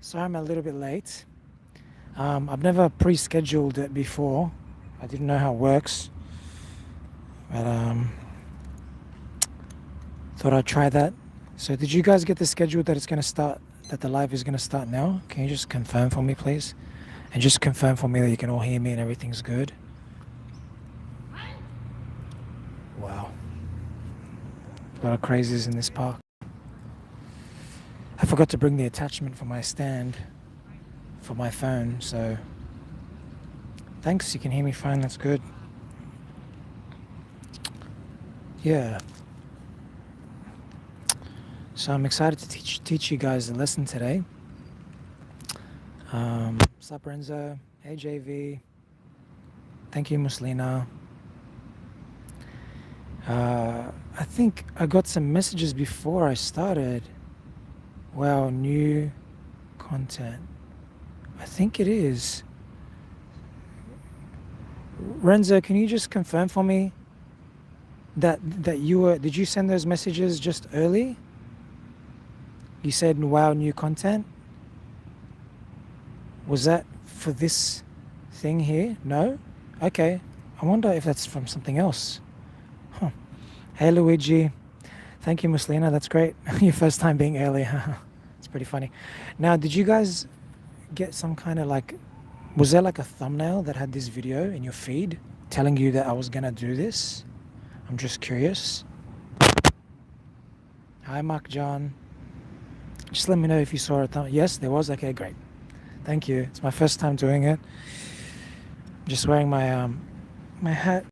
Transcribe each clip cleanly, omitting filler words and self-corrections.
Sorry I'm a little bit late. I've never pre-scheduled it before. I didn't know how it works, but thought I'd try that. So did you guys get the schedule that it's going to start, that the live is going to start now? Can you just confirm for me, please? And just confirm for me that you can all hear me and everything's good. Wow. A lot of crazies in this park. I forgot to bring the attachment for my stand for my phone, so thanks, you can hear me fine, that's good. Yeah. So I'm excited to teach you guys a lesson today. Sup Renzo, hey JV, thank you Muslina. I think I got some messages before I started. Wow, new content. I think it is. Renzo, can you just confirm for me that you were, did you send those messages just early? You said wow, new content. Was that for this thing here? No? Okay. I wonder if that's from something else. Huh. Hey Luigi. Thank you Muslina, that's great. Your first time being early. It's pretty funny. Now, did you guys get some kind of like, was there like a thumbnail that had this video in your feed telling you that I was gonna do this? I'm just curious. Hi Mark John. Just let me know if you saw it. Yes, there was. Okay, great. Thank you. It's my first time doing it. I'm just wearing my my hat.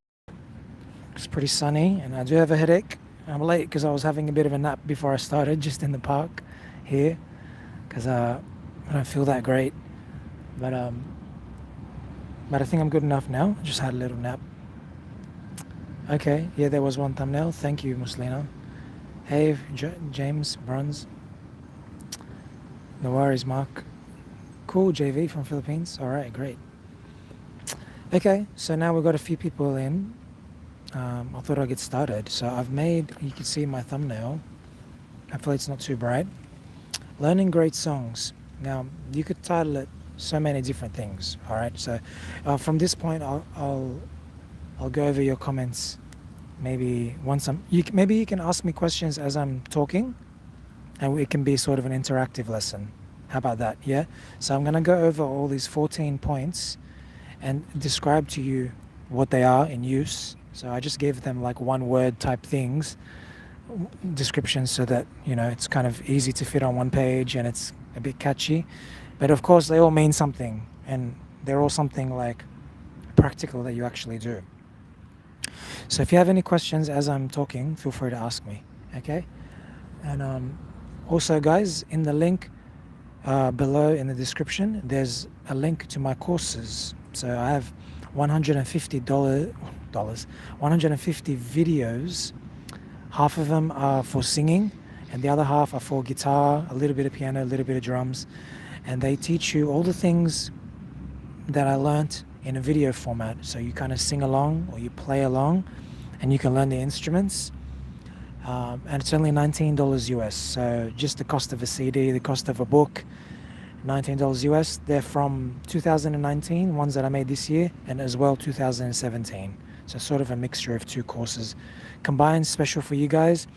It's pretty sunny, and I do have a headache. I'm late because I was having a bit of a nap before I started, just in the park here, because I don't feel that great. But I think I'm good enough now. I just had a little nap. Okay, yeah, there was one thumbnail. Thank you, Muslina. Hey, James Bruns. No worries, Mark. Cool, JV from Philippines. All right, great. Okay, so now we've got a few people in. I thought I'd get started. So I've made, you can see my thumbnail. Hopefully it's not too bright. Learning great songs. Now, you could title it so many different things. All right, so from this point, I'll go over your comments. Maybe once maybe you can ask me questions as I'm talking, and it can be sort of an interactive lesson. How about that? Yeah. So I'm gonna go over all these 14 points and describe to you what they are in use. So I just gave them like one word type things, descriptions, so that it's kind of easy to fit on one page and it's a bit catchy. But of course they all mean something, and they're all something like practical that you actually do. So if you have any questions as I'm talking, feel free to ask me. Okay. And also guys, in the link below in the description, there's a link to my courses. So I have $150, 150 videos. Half of them are for singing, and the other half are for guitar, a little bit of piano, a little bit of drums. And they teach you all the things that I learnt in a video format. So you kind of sing along or you play along, and you can learn the instruments. And it's only $19 US. So just the cost of a CD, the cost of a book, $19 US. They're from 2019, ones that I made this year, and as well 2017. So sort of a mixture of two courses combined, special for you guys.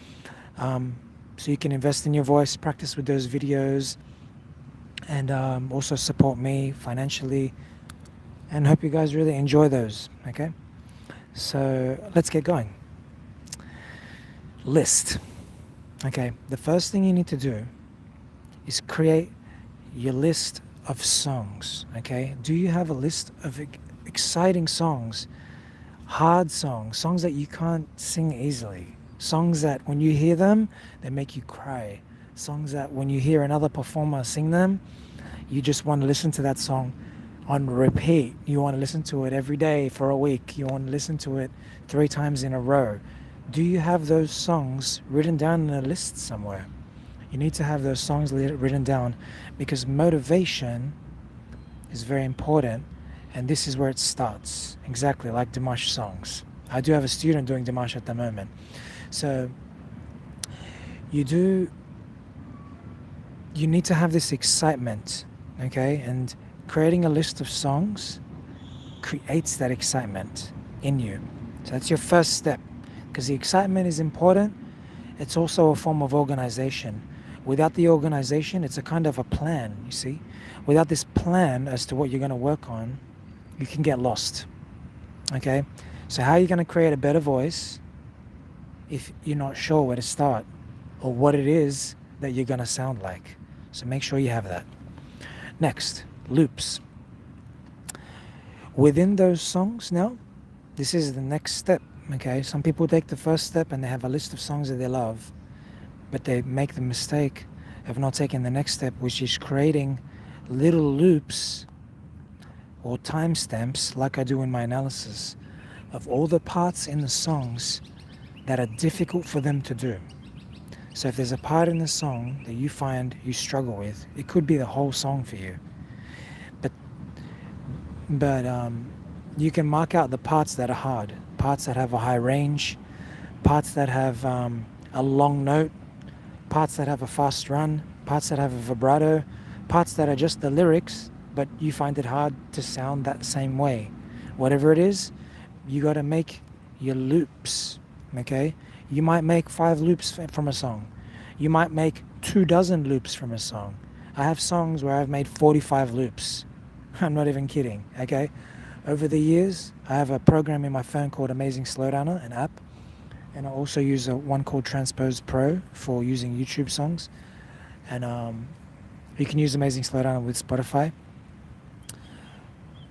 So you can invest in your voice, practice with those videos, and also support me financially, and hope you guys really enjoy those. Okay, so let's get going. List. Okay, the first thing you need to do is create your list of songs. Okay, do you have a list of exciting songs, hard songs that you can't sing easily, songs that when you hear them they make you cry, songs that when you hear another performer sing them you just want to listen to that song on repeat, you want to listen to it every day for a week, you want to listen to it 3 times in a row? Do you have those songs written down in a list somewhere? You need to have those songs written down, because motivation is very important, and this is where it starts, exactly like Dimash songs. I do have a student doing Dimash at the moment. So you do you need to have this excitement, okay? And creating a list of songs creates that excitement in you. So that's your first step, because the excitement is important. It's also a form of organization. Without the organization, it's a kind of a plan, you see? Without this plan as to what you're going to work on, you can get lost, okay? So how are you going to create a better voice if you're not sure where to start or what it is that you're going to sound like? So make sure you have that. Next, loops. Within those songs now, this is the next step, okay? Some people take the first step and they have a list of songs that they love, but they make the mistake of not taking the next step, which is creating little loops or timestamps, like I do in my analysis, of all the parts in the songs that are difficult for them to do. So if there's a part in the song that you find you struggle with, it could be the whole song for you. But you can mark out the parts that are hard, parts that have a high range, parts that have a long note, parts that have a fast run, parts that have a vibrato, parts that are just the lyrics, but you find it hard to sound that same way. Whatever it is, you got to make your loops, okay? You might make 5 loops from a song. You might make 24 loops from a song. I have songs where I've made 45 loops. I'm not even kidding, okay? Over the years, I have a program in my phone called Amazing Slowdowner, an app, and I also use one called Transpose Pro for using YouTube songs. And you can use Amazing Slowdowner with Spotify.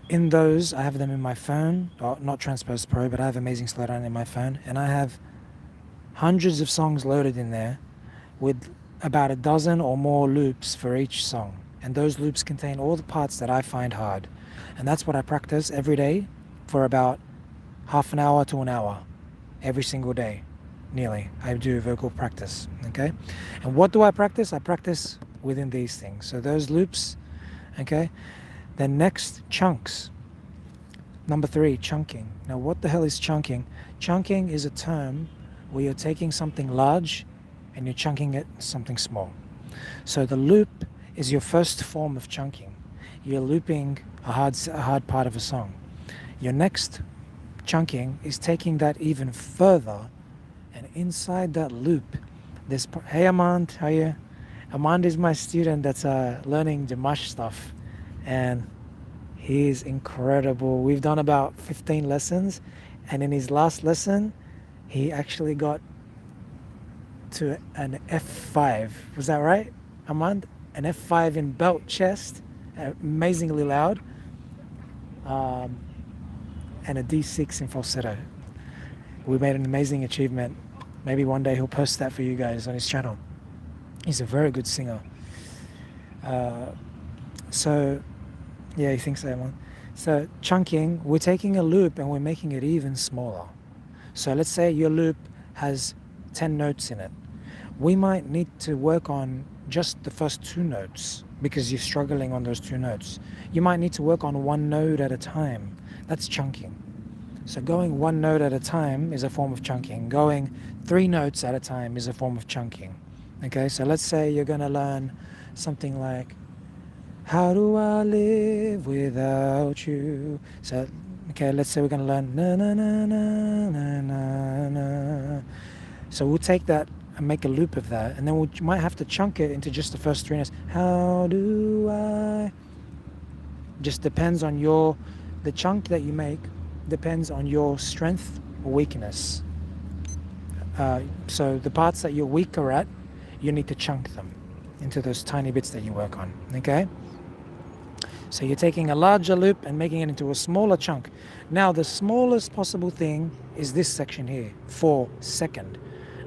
In those, I have them in my phone, not Transpose Pro, but I have Amazing Slowdowner in my phone, and I have hundreds of songs loaded in there with about a dozen or more loops for each song. And those loops contain all the parts that I find hard. And that's what I practice every day for about half an hour to an hour, every single day, nearly. I do vocal practice, okay? And what do I practice? I practice within these things. So those loops, okay? Then next, chunks. Number 3, chunking. Now what the hell is chunking? Chunking is a term where you're taking something large and you're chunking it something small. So the loop is your first form of chunking. You're looping a hard part of a song. Your next chunking is taking that even further, and inside that loop, there's... Hey Amand, how are you? Amand is my student that's learning Dimash stuff, and he's incredible. We've done about 15 lessons, and in his last lesson, he actually got to an F5. Was that right, Amand? An F5 in belt chest, amazingly loud, and a D6 in falsetto. We made an amazing achievement. Maybe one day he'll post that for you guys on his channel. He's a very good singer. So, yeah, he thinks so, man. So chunking, we're taking a loop and we're making it even smaller. So let's say your loop has 10 notes in it. We might need to work on just the first 2 notes because you're struggling on those 2 notes. You might need to work on 1 note at a time. That's chunking. So going 1 note at a time is a form of chunking. Going 3 notes at a time is a form of chunking. Okay, so let's say you're going to learn something like, how do I live without you? So, okay, let's say we're going to learn na na na na na na na. So we'll take that and make a loop of that, and then we might have to chunk it into just the first 3 notes. How do I? Just depends on the chunk that you make depends on your strength or weakness. So the parts that you're weaker at, you need to chunk them into those tiny bits that you work on, okay? So you're taking a larger loop and making it into a smaller chunk. Now the smallest possible thing is this section here, 4 second.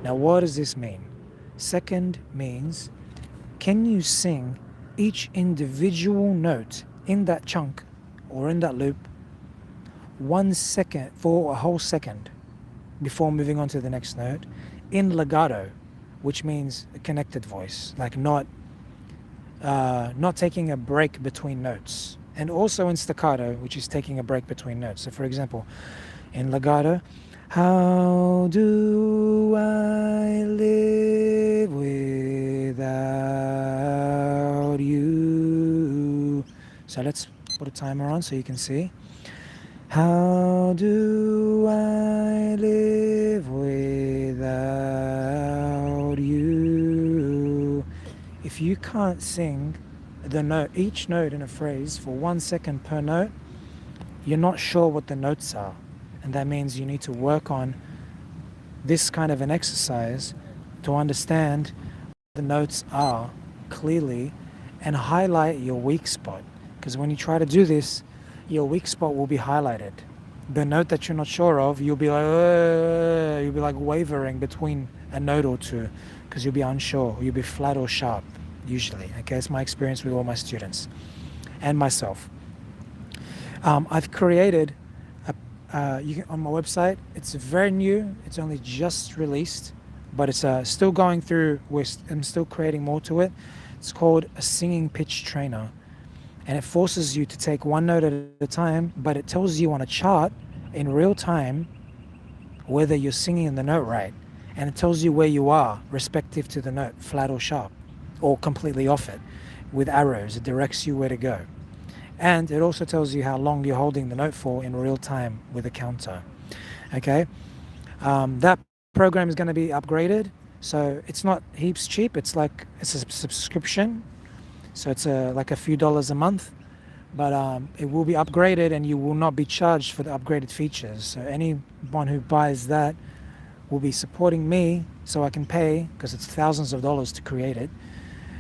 Now what does this mean? Second means, can you sing each individual note in that chunk or in that loop 1 second, for a whole second, before moving on to the next note, in legato, which means a connected voice, like not taking a break between notes, and also in staccato, which is taking a break between notes. So for example, in legato, How do I live without you? So let's put a timer on so you can see. How do I live without you? If you can't sing the note, each note in a phrase for 1 second per note, you're not sure what the notes are. And that means you need to work on this kind of an exercise to understand the notes are clearly and highlight your weak spot. Because when you try to do this, your weak spot will be highlighted. The note that you're not sure of, you'll be like wavering between a note or two because you'll be unsure. You'll be flat or sharp usually. Okay, it's my experience with all my students and myself. I've created on my website. It's very new. It's only just released, but it's still going through. I'm still creating more to it. It's called a singing pitch trainer, and it forces you to take one note at a time, but it tells you on a chart in real time whether you're singing the note right, and it tells you where you are respective to the note, flat or sharp, or completely off it. With arrows, it directs you where to go. And it also tells you how long you're holding the note for in real time with a counter. Okay, that program is going to be upgraded, so it's not heaps cheap. It's a subscription, so it's like a few dollars a month, but it will be upgraded and you will not be charged for the upgraded features. So anyone who buys that will be supporting me, so I can pay, because it's thousands of dollars to create it,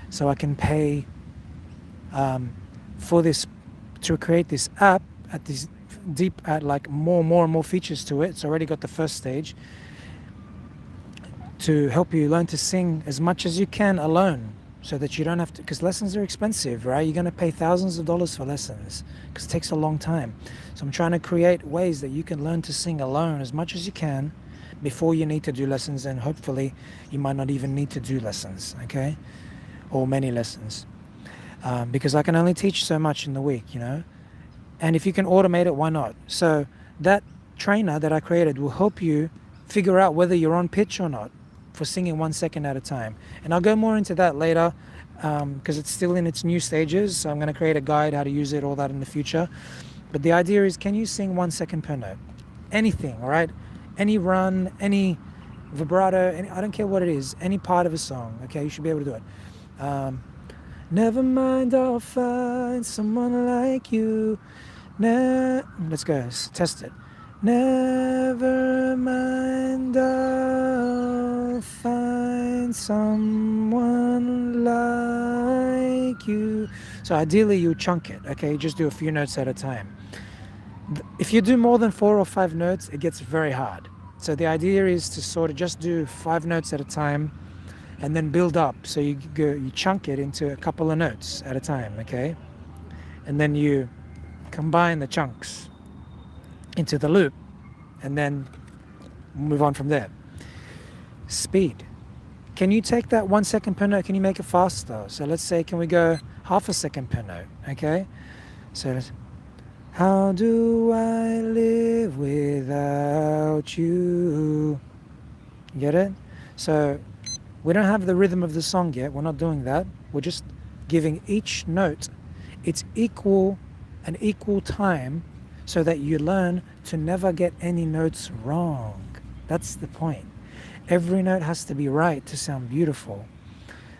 so I can pay for this, to create this app at like more and more features to it. It's already got the first stage to help you learn to sing as much as you can alone, so that you don't have to, because lessons are expensive, right? You're going to pay thousands of dollars for lessons because it takes a long time. So I'm trying to create ways that you can learn to sing alone as much as you can before you need to do lessons, and hopefully you might not even need to do lessons, okay? Or many lessons. Because I can only teach so much in the week, and if you can automate it, why not? So that trainer that I created will help you figure out whether you're on pitch or not for singing 1 second at a time. And I'll go more into that later because it's still in its new stages. So I'm going to create a guide how to use it, all that in the future. But the idea is, can you sing 1 second per note? Anything, all right? Any run, any vibrato, I don't care what it is, any part of a song, okay? You should be able to do it. Never mind, I'll find someone like you. Let's go, let's test it. Never mind, I'll find someone like you. So ideally you chunk it, okay? You just do a few notes at a time. If you do more than 4 or 5 notes, it gets very hard. So the idea is to sort of just do 5 notes at a time and then build up. So you chunk it into a couple of notes at a time, okay? And then you combine the chunks into the loop and then move on from there. Speed. Can you take that 1 second per note? Can you make it faster? So let's say, can we go half a second per note, okay? So how do I live without you? Get it? So we don't have the rhythm of the song yet. We're not doing that. We're just giving each note its equal time so that you learn to never get any notes wrong. That's the point. Every note has to be right to sound beautiful.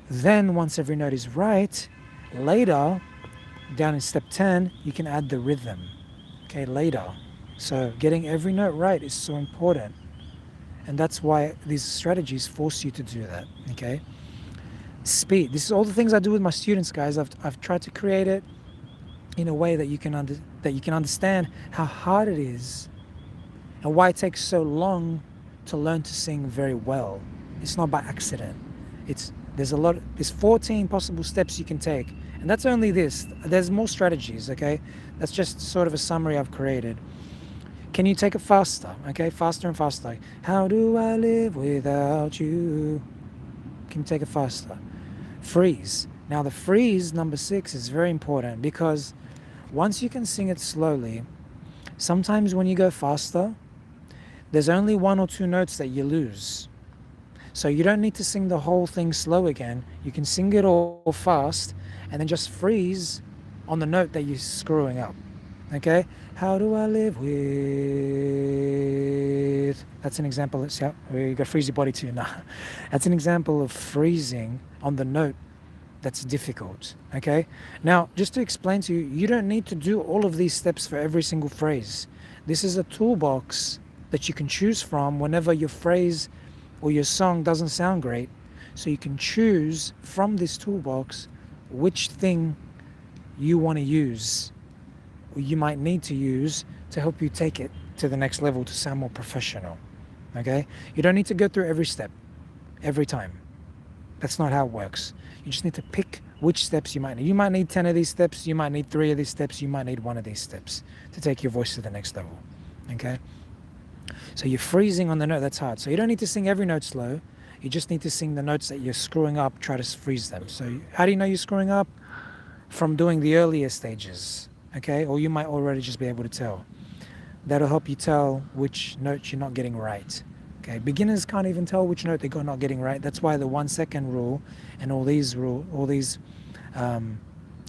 Then once every note is right, later, down in step 10, you can add the rhythm, okay, later. So getting every note right is so important. And that's why these strategies force you to do that, okay? Speed. This is all the things I do with my students, guys. I've tried to create it in a way that you can understand how hard it is and why it takes so long to learn to sing very well. It's not by accident. There's 14 possible steps you can take, and that's only this. There's more strategies, okay? That's just sort of a summary I've created. Can you take it faster? Okay, faster and faster. How do I live without you? Can you take it faster? Freeze. Now the freeze, number 6, is very important because once you can sing it slowly, sometimes when you go faster, there's only one or two notes that you lose. So you don't need to sing the whole thing slow again. You can sing it all fast and then just freeze on the note that you're screwing up. Okay? How do I live with? That's an example. Yeah, you got to freeze your body too. Nah. That's an example of freezing on the note that's difficult. Okay? Now, just to explain to you, you don't need to do all of these steps for every single phrase. This is a toolbox that you can choose from whenever your phrase or your song doesn't sound great. So you can choose from this toolbox which thing you want to use or you might need to use to help you take it to the next level to sound more professional. Okay? You don't need to go through every step every time. That's not how it works. You just need to pick which steps you might need. You might need 10 of these steps, you might need 3 of these steps, you might need 1 of these steps to take your voice to the next level. Okay? So you're freezing on the note, that's hard. So you don't need to sing every note slow. You just need to sing the notes that you're screwing up, try to freeze them. So how do you know you're screwing up? From doing the earlier stages, okay? Or you might already just be able to tell. That'll help you tell which notes you're not getting right. Okay, beginners can't even tell which note they're not getting right. That's why the 1 second rule and all these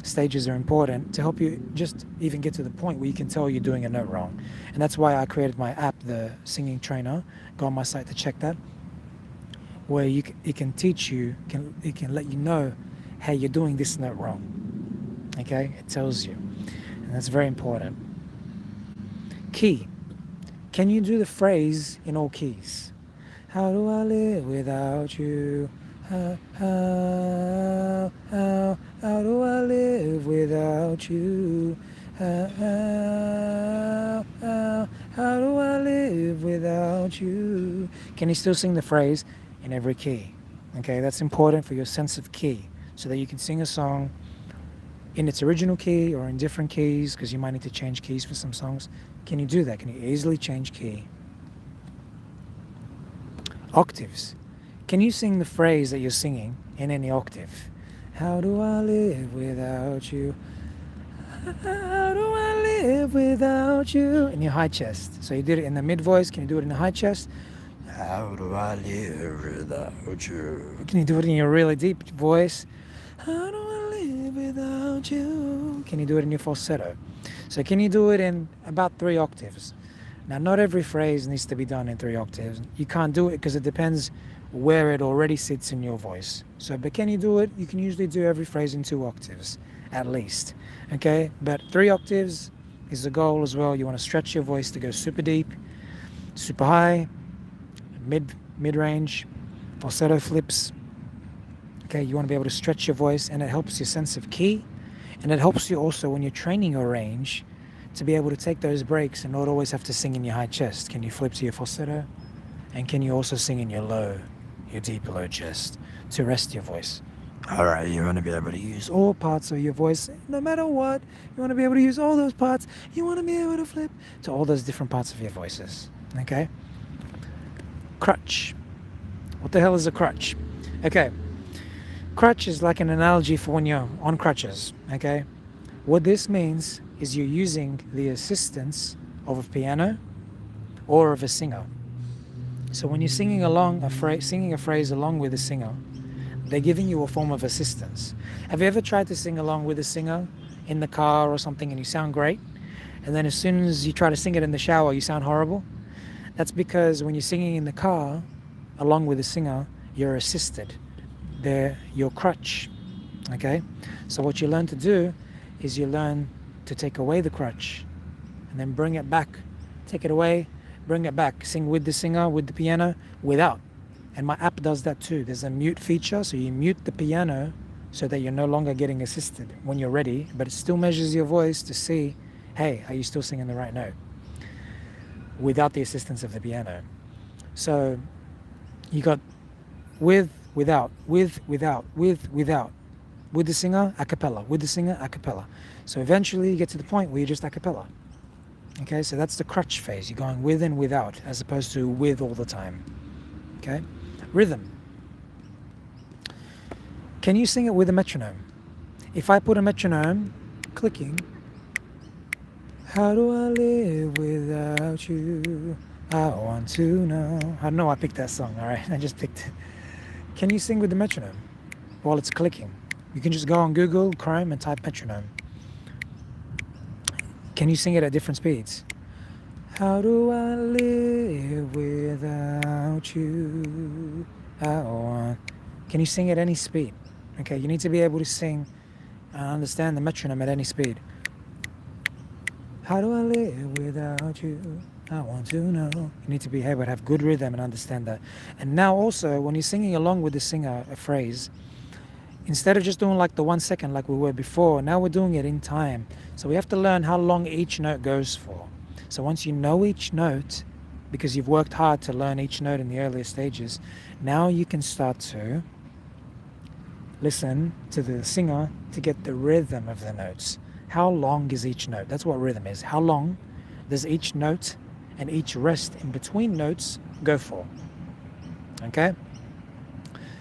stages are important to help you just even get to the point where you can tell you're doing a note wrong. And that's why I created my app, the Singing Trainer. Go on my site to check that, where it can teach you, it can let you know, hey, you're doing this note wrong. Okay, it tells you, and that's very important. Key. Can you do the phrase in all keys? How do I live without you? How do I live without you? How do I live without you? Can you still sing the phrase in every key? Okay, that's important for your sense of key, so that you can sing a song in its original key or in different keys, because you might need to change keys for some songs. Can you do that? Can you easily change key? Octaves. Can you sing the phrase that you're singing in any octave? How do I live without you? How do I live without you? In your high chest. So you did it in the mid voice. Can you do it in the high chest? How do I live without you? Can you do it in your really deep voice? How do I live without you? Can you do it in your falsetto? So can you do it in about 3 octaves? Now, not every phrase needs to be done in 3 octaves. You can't do it because it depends where it already sits in your voice. So, but can you do it? You can usually do every phrase in 2 octaves, at least. Okay, but 3 octaves is the goal as well. You want to stretch your voice to go super deep, super high, mid-range, falsetto flips. Okay, you want to be able to stretch your voice, and it helps your sense of key, and it helps you also when you're training your range to be able to take those breaks and not always have to sing in your high chest. Can you flip to your falsetto? And can you also sing in your deep low chest to rest your voice? All right, you want to be able to use all parts of your voice, no matter what. You want to be able to use all those parts. You want to be able to flip to all those different parts of your voices. Okay? Crutch. What the hell is a crutch? Okay. Crutch is like an analogy for when you're on crutches. Okay? What this means is you're using the assistance of a piano or of a singer. So when you're singing a phrase along with a singer, they're giving you a form of assistance. Have you ever tried to sing along with a singer in the car or something and you sound great, and then as soon as you try to sing it in the shower, you sound horrible? That's because when you're singing in the car along with a singer, you're assisted. They're your crutch. Okay? So what you learn to do is you learn to take away the crutch and then bring it back. Take it away, bring it back. Sing with the singer, with the piano, without. And my app does that too. There's a mute feature, so you mute the piano so that you're no longer getting assisted when you're ready, but it still measures your voice to see, hey, are you still singing the right note? Without the assistance of the piano. So you got with, without, with, without, without. With the singer, a cappella. With the singer, a cappella. So eventually you get to the point where you're just a cappella. Okay, so that's the crutch phase. You're going with and without, as opposed to with all the time. Okay? Rhythm. Can you sing it with a metronome? If I put a metronome clicking, how do I live without you? I want to know. I don't know why I picked that song, alright? I just picked it. Can you sing with the metronome while it's clicking? You can just go on Google, Chrome, and type metronome. Can you sing it at different speeds? How do I live without you? I want. Can you sing at any speed? Okay, you need to be able to sing and understand the metronome at any speed. How do I live without you? I want to know. You need to be able to have good rhythm and understand that. And now also, when you're singing along with the singer a phrase, instead of just doing like the 1 second like we were before, now we're doing it in time. So we have to learn how long each note goes for. So once you know each note, because you've worked hard to learn each note in the earlier stages, now you can start to listen to the singer to get the rhythm of the notes. How long is each note? That's what rhythm is. How long does each note and each rest in between notes go for? Okay?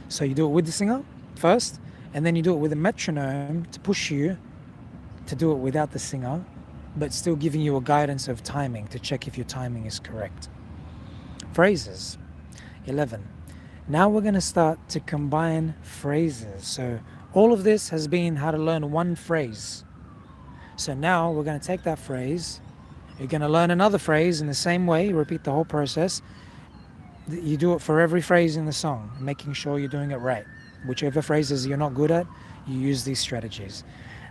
So you do it with the singer first, and then you do it with a metronome to push you to do it without the singer, but still giving you a guidance of timing to check if your timing is correct. Phrases. 11. Now we're going to start to combine phrases. So all of this has been how to learn one phrase. So now we're going to take that phrase, you're going to learn another phrase in the same way, repeat the whole process. You do it for every phrase in the song, making sure you're doing it right. Whichever phrases you're not good at, you use these strategies.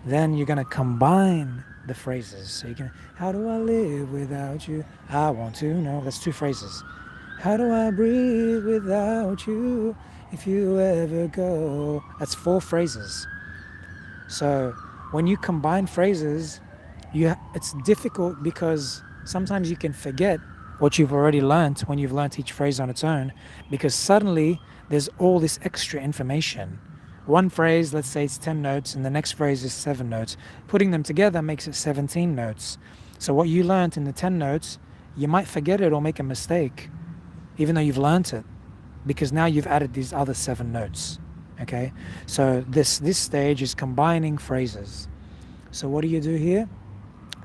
Then you're going to combine the phrases. So you can, how do I live without you? I want to know. That's 2 phrases. How do I breathe without you? If you ever go. That's 4 phrases. So when you combine phrases, it's difficult because sometimes you can forget what you've already learnt when you've learnt each phrase on its own, because suddenly there's all this extra information. One phrase, let's say it's 10 notes, and the next phrase is 7 notes. Putting them together makes it 17 notes. So what you learnt in the 10 notes, you might forget it or make a mistake, even though you've learnt it, because now you've added these other 7 notes. Okay, so this stage is combining phrases. So what do you do here?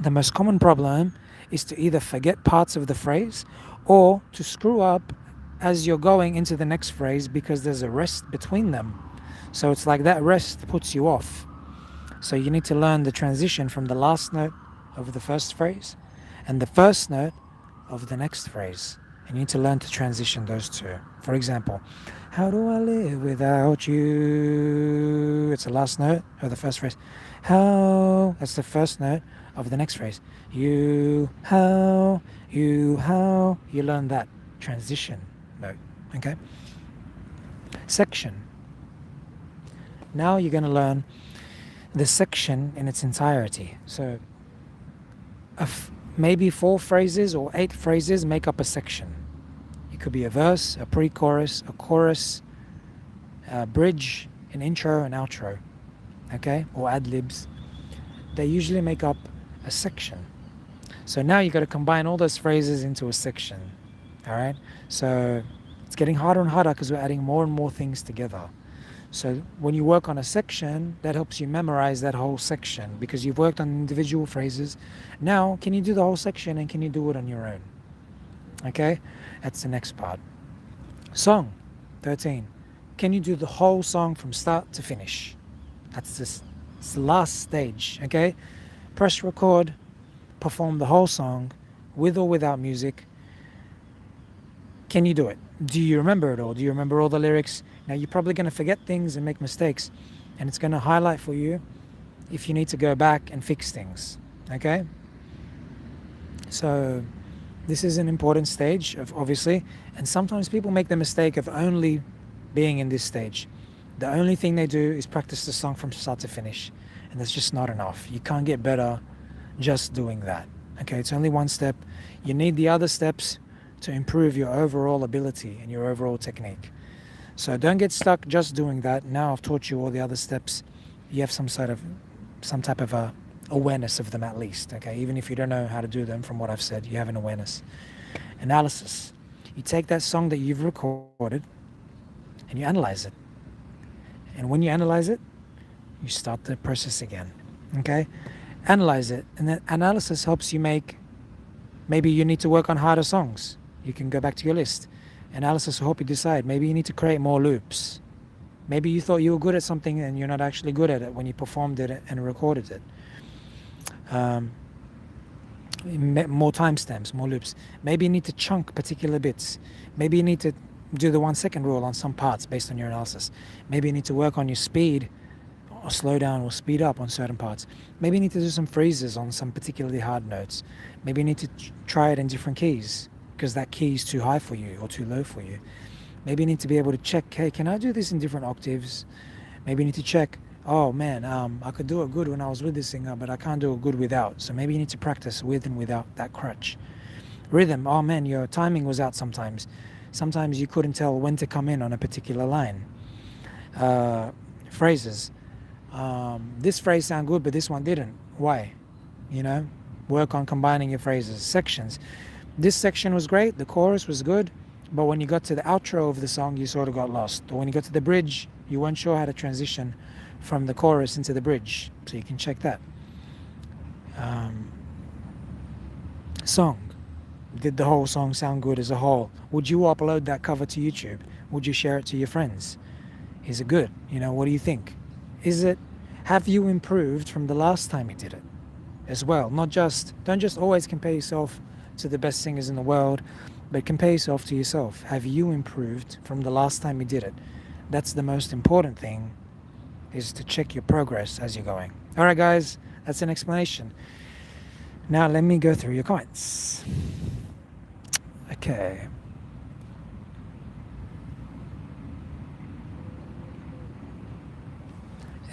The most common problem is to either forget parts of the phrase or to screw up as you're going into the next phrase because there's a rest between them. So it's like that rest puts you off. So you need to learn the transition from the last note of the first phrase and the first note of the next phrase. And you need to learn to transition those 2. For example, how do I live without you? It's the last note of the first phrase. How, that's the first note of the next phrase. You, how, you learn that transition note, okay? Section. Now you're going to learn the section in its entirety. So maybe 4 phrases or 8 phrases make up a section. It could be a verse, a pre-chorus, a chorus, a bridge, an intro, an outro, okay, or ad-libs. They usually make up a section. So now you've got to combine all those phrases into a section, all right? So it's getting harder and harder because we're adding more and more things together. So when you work on a section, that helps you memorize that whole section because you've worked on individual phrases. Now, can you do the whole section and can you do it on your own? Okay, that's the next part. Song, 13. Can you do the whole song from start to finish? That's this. It's the last stage, okay? Press record, perform the whole song with or without music. Can you do it? Do you remember it all? Do you remember all the lyrics? Now you're probably going to forget things and make mistakes, and it's going to highlight for you if you need to go back and fix things, okay? So this is an important stage, obviously, and sometimes people make the mistake of only being in this stage. The only thing they do is practice the song from start to finish, and that's just not enough. You can't get better just doing that, okay? It's only one step. You need the other steps to improve your overall ability and your overall technique. So don't get stuck just doing that. Now I've taught you all the other steps. You have some type of awareness of them at least, okay? Even if you don't know how to do them from what I've said, you have an awareness. Analysis. You take that song that you've recorded and you analyze it. And when you analyze it, you start the process again, okay? Analyze it. And that analysis helps you maybe you need to work on harder songs. You can go back to your list. Analysis will help you decide. Maybe you need to create more loops. Maybe you thought you were good at something and you're not actually good at it when you performed it and recorded it. More timestamps, more loops. Maybe you need to chunk particular bits. Maybe you need to do the 1 second rule on some parts based on your analysis. Maybe you need to work on your speed, or slow down or speed up on certain parts. Maybe you need to do some freezes on some particularly hard notes. Maybe you need to try it in different keys because that key is too high for you or too low for you. Maybe you need to be able to check, hey, can I do this in different octaves? Maybe you need to check, oh man, I could do it good when I was with this singer, but I can't do it good without. So maybe you need to practice with and without that crutch. Rhythm, oh man, your timing was out sometimes. Sometimes you couldn't tell when to come in on a particular line. Phrases, this phrase sounded good, but this one didn't. Why? You know, work on combining your phrases. Sections, this section was great, the chorus was good, but when you got to the outro of the song, you sort of got lost. Or when you got to the bridge, you weren't sure how to transition from the chorus into the bridge. So you can check that. Song. Did the whole song sound good as a whole? Would you upload that cover to YouTube? Would you share it to your friends? Is it good? You know, what do you think? Have you improved from the last time you did it as well? Don't just always compare yourself to the best singers in the world, but compare yourself to yourself. Have you improved from the last time you did it? That's the most important thing, is to check your progress as you're going. All right, guys, that's an explanation. Now let me go through your comments. Okay.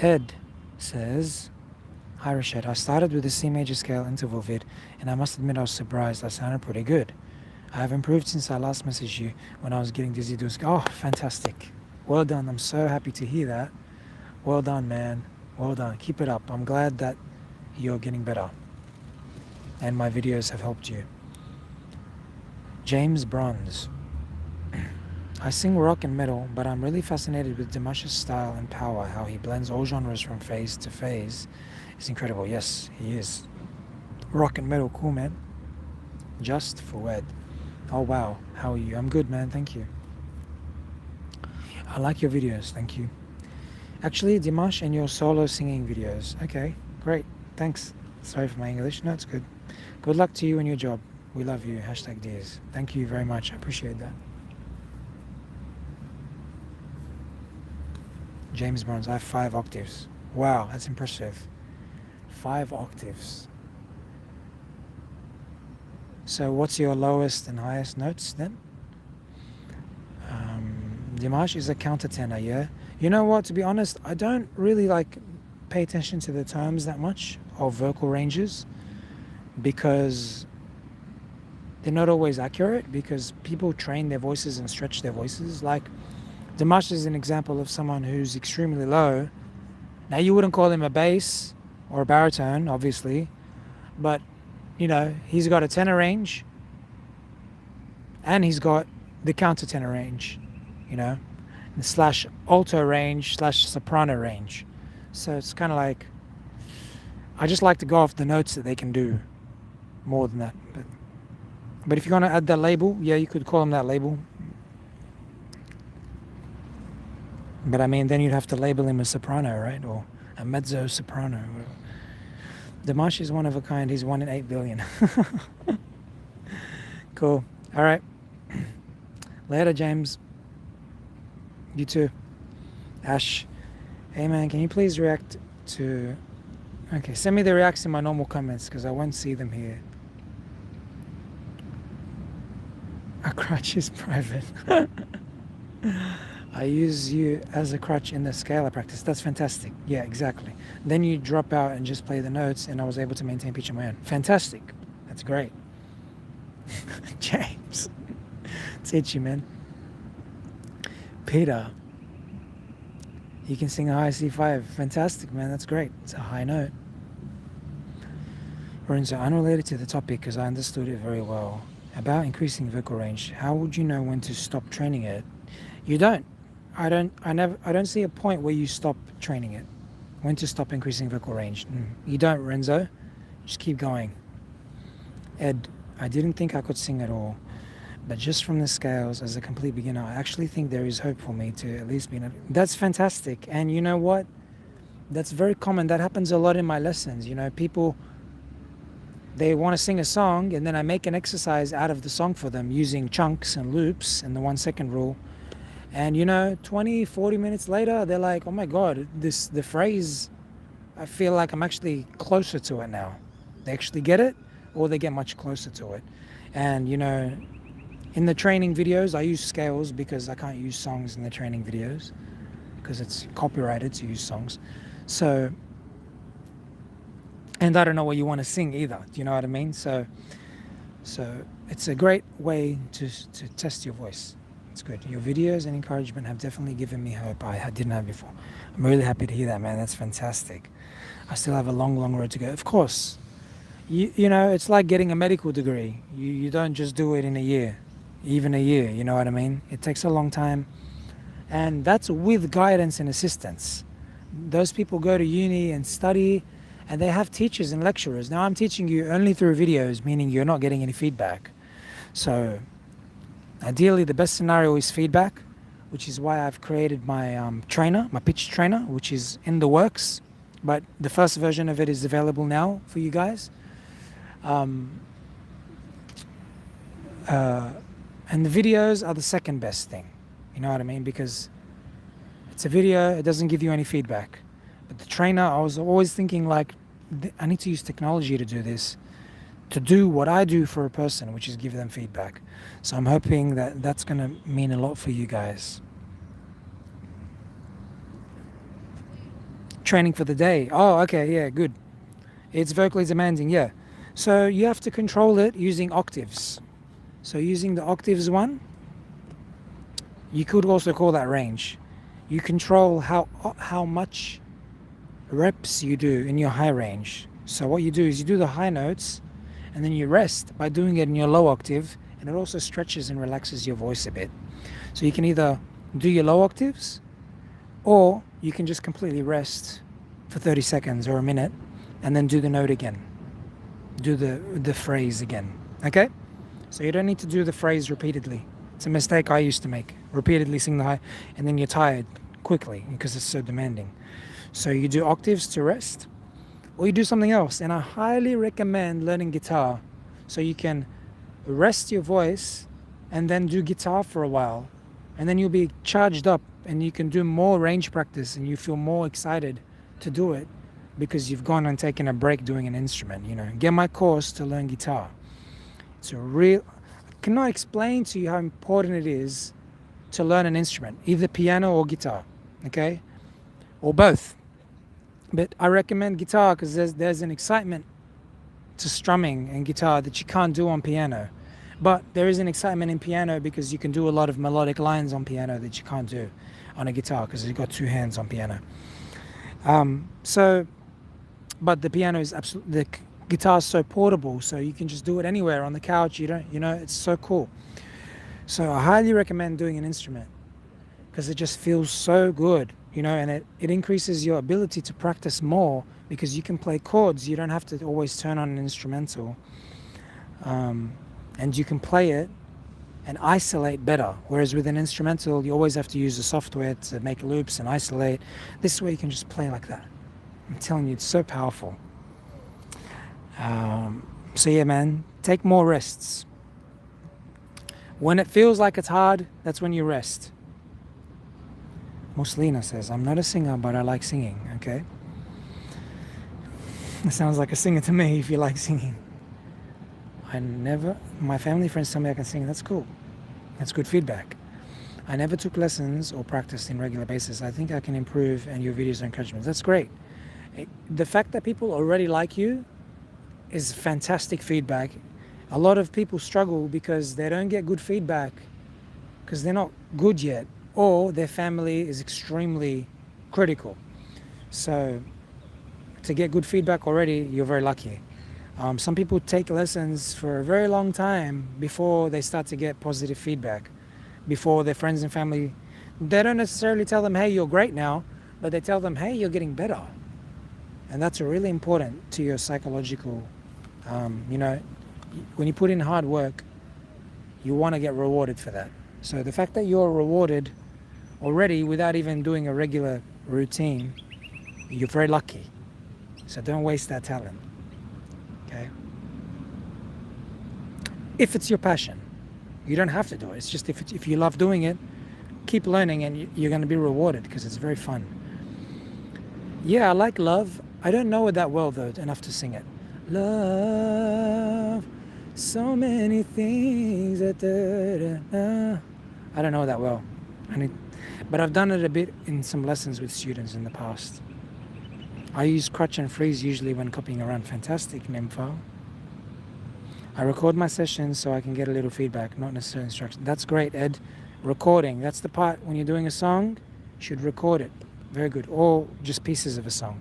Ed says, hi Rashad, I started with the C major scale interval vid and I must admit I was surprised. I sounded pretty good. I have improved since I last messaged you when I was getting dizzy doing. Oh, fantastic. Well done. I'm so happy to hear that. Well done, man. Well done. Keep it up. I'm glad that you're getting better and my videos have helped you. James Bronze. I sing rock and metal, but I'm really fascinated with Dimash's style and power. How he blends all genres from phase to phase is incredible. Yes, he is. Rock and metal, cool, man. Just for Ed. Oh wow, how are you? I'm good, man, thank you. I like your videos, thank you. Actually, Dimash and your solo singing videos. Okay, great, thanks. Sorry for my English, no, it's good. Good luck to you and your job. We love you, #Dears. Thank you very much, I appreciate that. James Burns, I have 5 octaves. Wow, that's impressive. 5 octaves. So what's your lowest and highest notes then? Dimash is a countertenor, yeah? You know what, to be honest, I don't really pay attention to the terms that much of vocal ranges because they're not always accurate because people train their voices and stretch their voices. Like Dimash is an example of someone who's extremely low. Now you wouldn't call him a bass or a baritone, obviously, but you know, he's got a tenor range and he's got the countertenor range, you know, slash alto range slash soprano range. So it's kind of like, I just like to go off the notes that they can do more than that. But if you're going to add that label, yeah, you could call him that label. But I mean, then you'd have to label him a soprano, right? Or a mezzo soprano. Dimash is one of a kind. He's 1 in 8 billion. Cool. All right. Later, James. You too. Ash. Hey, man, can you please react to... Okay, send me the reacts in my normal comments because I won't see them here. A crutch is private. I use you as a crutch in the scala practice. That's fantastic. Yeah, exactly. Then you drop out and just play the notes and I was able to maintain pitch on my own. Fantastic. That's great. James. It's itchy, man. Peter. You can sing a high C5. Fantastic, man. That's great. It's a high note. Lorenzo, unrelated to the topic because I understood it very well. About increasing vocal range, how would you know when to stop training it? You don't. I don't see a point where you stop training it. When to stop increasing vocal range. You don't, Renzo. Just keep going. Ed, I didn't think I could sing at all, but just from the scales as a complete beginner, I actually think there is hope for me to at least be. That's fantastic. And you know what? That's very common. That happens a lot in my lessons. You know, people, they want to sing a song and then I make an exercise out of the song for them using chunks and loops and the 1 second rule. And you know, 20, 40 minutes later, they're like, oh my God, the phrase, I feel like I'm actually closer to it now. They actually get it or they get much closer to it. And you know, in the training videos, I use scales because I can't use songs in the training videos because it's copyrighted to use songs. So, and I don't know what you want to sing either. Do you know what I mean? So it's a great way to test your voice. It's good. Your videos and encouragement have definitely given me hope I didn't have before. I'm really happy to hear that, man. That's fantastic. I still have a long, long road to go. Of course, you know, it's like getting a medical degree. You don't just do it in a year, even a year, you know what I mean? It takes a long time. And that's with guidance and assistance. Those people go to uni and study and they have teachers and lecturers. Now I'm teaching you only through videos, meaning you're not getting any feedback. So ideally, the best scenario is feedback, which is why I've created my trainer, my pitch trainer, which is in the works. But the first version of it is available now for you guys. And the videos are the second best thing. You know what I mean? Because it's a video, it doesn't give you any feedback. But the trainer, I was always thinking like, I need to use technology to do this, to do what I do for a person, which is give them feedback. So I'm hoping that that's going to mean a lot for you guys. Training for the day. Oh, okay, yeah, good. It's vocally demanding, yeah. So you have to control it using octaves. So using the octaves one, you could also call that range. You control how much reps you do in your high range. So what you do is you do the high notes and then you rest by doing it in your low octave, and it also stretches and relaxes your voice a bit. So you can either do your low octaves or you can just completely rest for 30 seconds or a minute and then do the note again. Do the phrase again. Okay? So you don't need to do the phrase repeatedly. It's a mistake I used to make. Repeatedly sing the high and then you're tired quickly because it's so demanding. So you do octaves to rest or you do something else. And I highly recommend learning guitar so you can rest your voice and then do guitar for a while. And then you'll be charged up and you can do more range practice and you feel more excited to do it because you've gone and taken a break doing an instrument. You know, get my course to learn guitar. It's a real, I cannot explain to you how important it is to learn an instrument, either piano or guitar, okay? Or both. But I recommend guitar because there's an excitement to strumming and guitar that you can't do on piano. But there is an excitement in piano because you can do a lot of melodic lines on piano that you can't do on a guitar because you've got two hands on piano. But the piano is absolutely, the guitar is so portable, so you can just do it anywhere on the couch. It's so cool. So I highly recommend doing an instrument because it just feels so good, and it increases your ability to practice more because you can play chords. You don't have to always turn on an instrumental. And you can play it and isolate better. Whereas with an instrumental, you always have to use the software to make loops and isolate. This way you can just play like that. I'm telling you, it's so powerful. So yeah, man, take more rests. When it feels like it's hard, that's when you rest. Muslina says, I'm not a singer, but I like singing, okay? It sounds like a singer to me if you like singing. My family friends tell me I can sing. That's cool. That's good feedback. I never took lessons or practiced in regular basis. I think I can improve, and your videos are encouragement. That's great. The fact that people already like you is fantastic feedback. A lot of people struggle because they don't get good feedback because they're not good yet, or their family is extremely critical. So to get good feedback already, you're very lucky. Some people take lessons for a very long time before they start to get positive feedback, before their friends and family, they don't necessarily tell them, hey, you're great now, but they tell them, hey, you're getting better. And that's really important to your psychological, when you put in hard work, you want to get rewarded for that. So the fact that you're rewarded already without even doing a regular routine, you're very lucky. So don't waste that talent. Okay? If it's your passion, you don't have to do it. It's just if you love doing it, keep learning and you're going to be rewarded because it's very fun. Yeah, I like Love. I don't know it that well though, enough to sing it. Love, so many things that I don't know that well. But I've done it a bit in some lessons with students in the past. I use Crutch and Freeze usually when copying around. Fantastic, Nympho. I record my sessions so I can get a little feedback, not necessarily instruction. That's great, Ed. Recording, that's the part when you're doing a song, you should record it. Very good. Or just pieces of a song.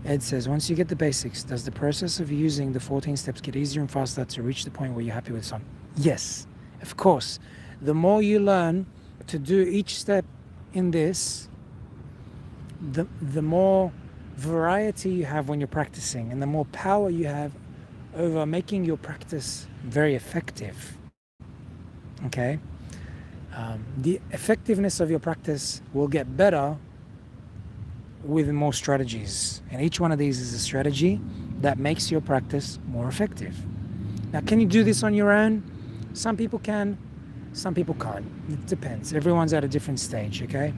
Ed says, once you get the basics, does the process of using the 14 steps get easier and faster to reach the point where you're happy with the song? Yes, of course. The more you learn to do each step in this, the more variety you have when you're practicing and the more power you have over making your practice very effective. Okay? The effectiveness of your practice will get better with more strategies. And each one of these is a strategy that makes your practice more effective. Now, can you do this on your own? Some people can, some people can't. It depends. Everyone's at a different stage, okay?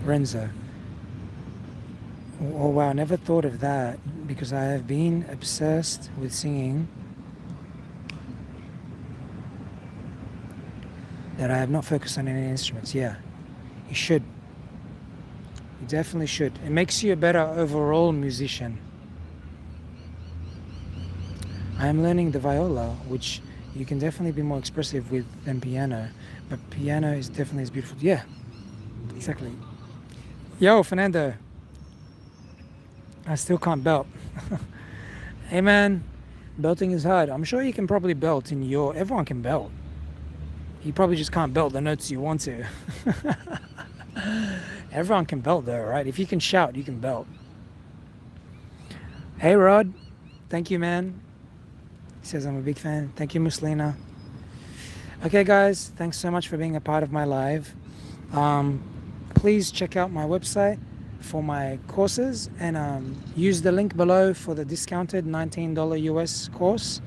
Renzo. Oh wow, never thought of that because I have been obsessed with singing that I have not focused on any instruments. Yeah, you should. You definitely should. It makes you a better overall musician. I am learning the viola, which you can definitely be more expressive with than piano, but piano is definitely as beautiful. Yeah, exactly. Yo, Fernando. I still can't belt. Hey man, belting is hard. I'm sure you can probably belt in your... Everyone can belt. You probably just can't belt the notes you want to. Everyone can belt though, right? If you can shout, you can belt. Hey Rod, thank you man. He says I'm a big fan. Thank you Muslina. Okay guys, thanks so much for being a part of my live. Please check out my website for my courses and use the link below for the discounted $19 US course.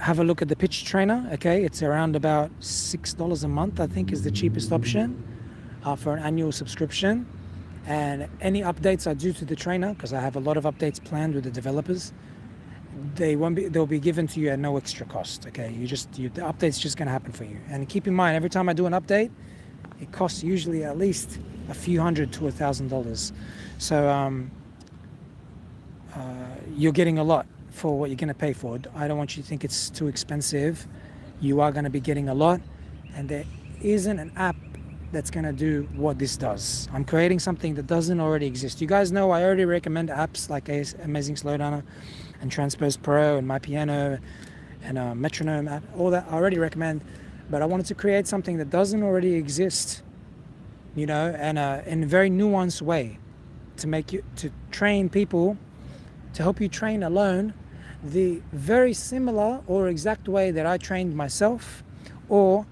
Have a look at the pitch trainer. Okay, it's around about $6 a month, I think, is the cheapest option for an annual subscription. And any updates I do to the trainer, because I have a lot of updates planned with the developers, they'll be given to you at no extra cost. Okay, the update's just going to happen for you. And keep in mind, every time I do an update, it costs usually at least a few $100 to $1,000. So you're getting a lot for what you're going to pay for it. I don't want you to think it's too expensive. You are going to be getting a lot, and there isn't an app that's going to do what this does. I'm creating something that doesn't already exist. You guys know I already recommend apps like Amazing Slowdowner and Transpose Pro and My Piano and Metronome app. All that I already recommend, but I wanted to create something that doesn't already exist, you know, and in a very nuanced way to train people, to help you train alone the very similar or exact way that I trained myself or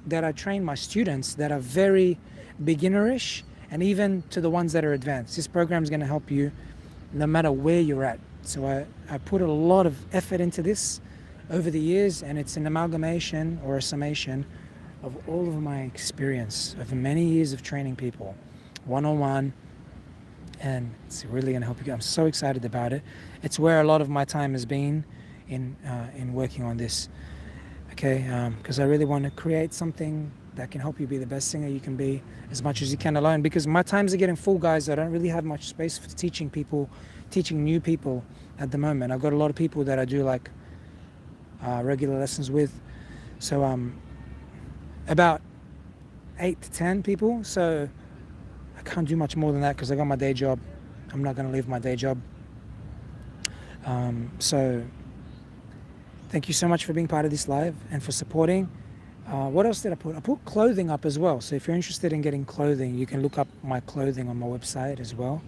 that I train my students that are very beginnerish, and even to the ones that are advanced. This program is going to help you no matter where you're at. So I put a lot of effort into this over the years, and it's an amalgamation or a summation of all of my experience over many years of training people one-on-one, and it's really going to help you. I'm so excited about it. It's where a lot of my time has been in working on this. Okay, because I really want to create something that can help you be the best singer you can be as much as you can alone, because my times are getting full, guys. I don't really have much space for teaching new people at the moment. I've got a lot of people that I do like regular lessons with, so about 8 to 10 people, so I can't do much more than that because I got my day job. I'm not going to leave my day job. So thank you so much for being part of this live and for supporting. What else did I put? I put clothing up as well. So if you're interested in getting clothing, you can look up my clothing on my website as well.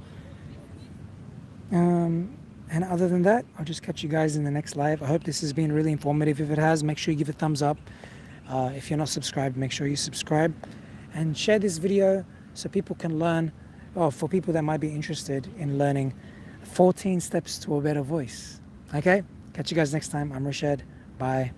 And other than that, I'll just catch you guys in the next live. I hope this has been really informative. If it has, make sure you give a thumbs up. If you're not subscribed, make sure you subscribe and share this video so people can learn, or for people that might be interested in learning 14 steps to a better voice. Okay? Catch you guys next time. I'm Rashad. Bye.